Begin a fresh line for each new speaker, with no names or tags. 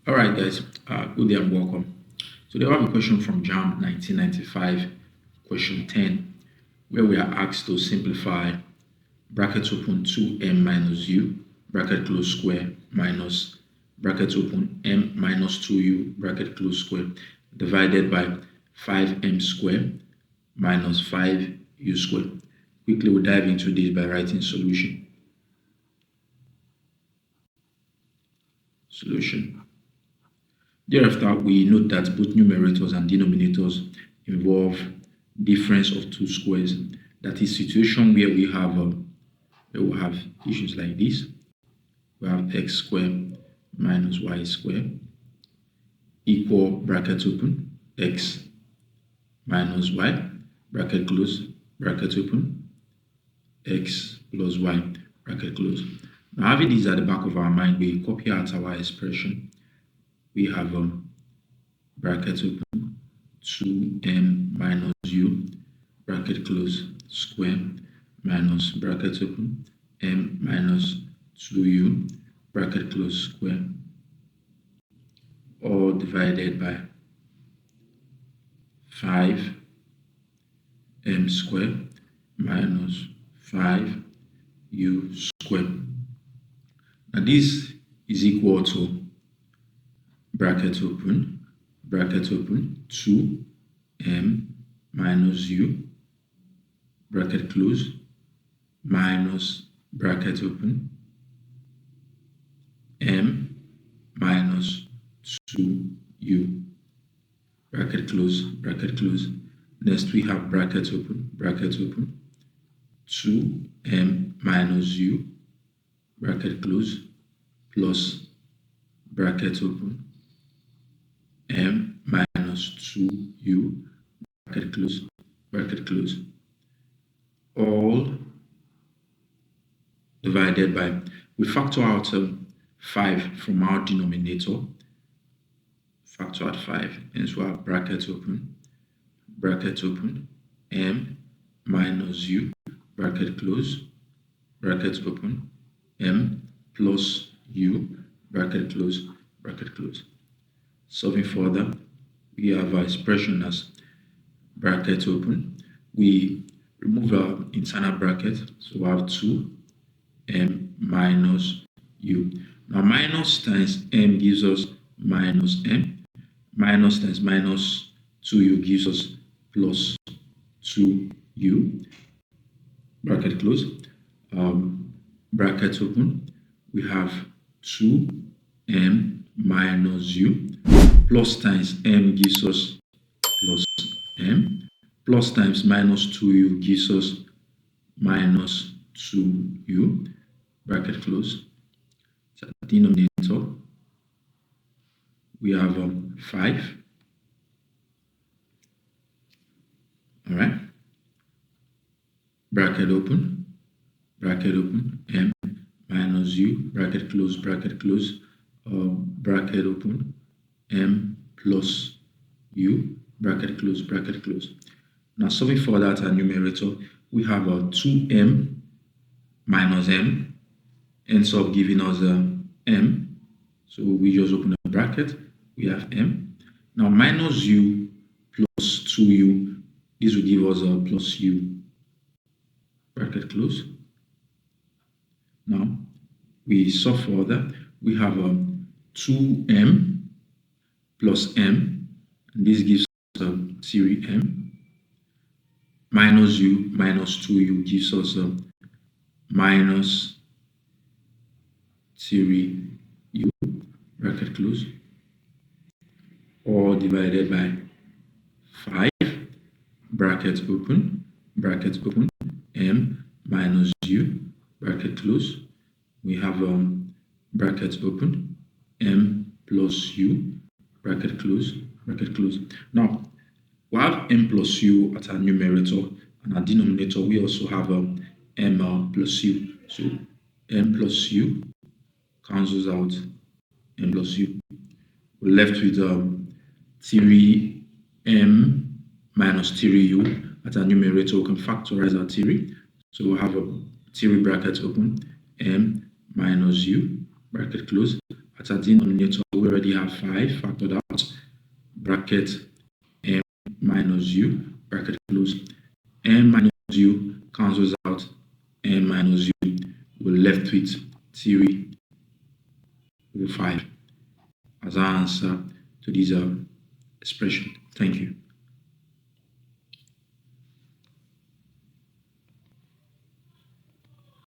All right, guys. Good day and welcome. Today, we have a question from JAMB 1995, question 10, where we are asked to simplify bracket open 2m minus u bracket close square minus bracket open m minus 2u bracket close square divided by 5m square minus 5u square. Quickly, we'll dive into this by writing solution. Thereafter, we note that both numerators and denominators involve difference of two squares. That is situation where we have issues like this. We have x squared minus y squared equal bracket open x minus y bracket close bracket open x plus y bracket close. Now, having this at the back of our mind, we copy out our expression. We have bracket open 2m minus u bracket close square minus bracket open m minus 2u bracket close square, all divided by 5m square minus 5u square. Now this is equal to bracket open 2m minus u bracket close minus bracket open m minus 2u bracket close bracket close. Next we have bracket open 2m minus u bracket close plus bracket open m minus 2u bracket close, all divided by, we factor out 5 from our denominator, factor out 5, and so we have bracket open m minus u bracket close open m plus u bracket close. Solving further, we have our expression as bracket open. We remove our internal bracket, so we have 2m minus u. Now minus times m gives us minus m. Minus times minus 2u gives us plus 2u. Bracket close. Bracket open. We have 2m minus u. Plus times m gives us plus m. Plus times minus 2u gives us minus 2u. Bracket close. So denominator, we have 5. All right. Bracket open m minus u bracket close bracket open m plus u bracket close. Now solving for that our numerator, we have 2m minus m ends up giving us m, so we just open a bracket, we have m. Now minus u plus 2u, this will give us plus u bracket close. Now we solve further, we have 2m plus m, and this gives us 3m, minus u minus 2u gives us minus 3u bracket close, all divided by 5 bracket open m minus u bracket close. We have bracket open m plus u bracket close. Now we have m plus u at our numerator, and our denominator we also have m plus u. So m plus u cancels out m plus u. We're left with 3m minus 3u. At our numerator, we can factorize our 3. So we'll have a 3 bracket open m minus u bracket close. At our denominator, we already have 5 factored out, bracket m minus u, bracket close. M minus u cancels out m minus u. We're left with 3 over 5 as our answer to this expression. Thank you.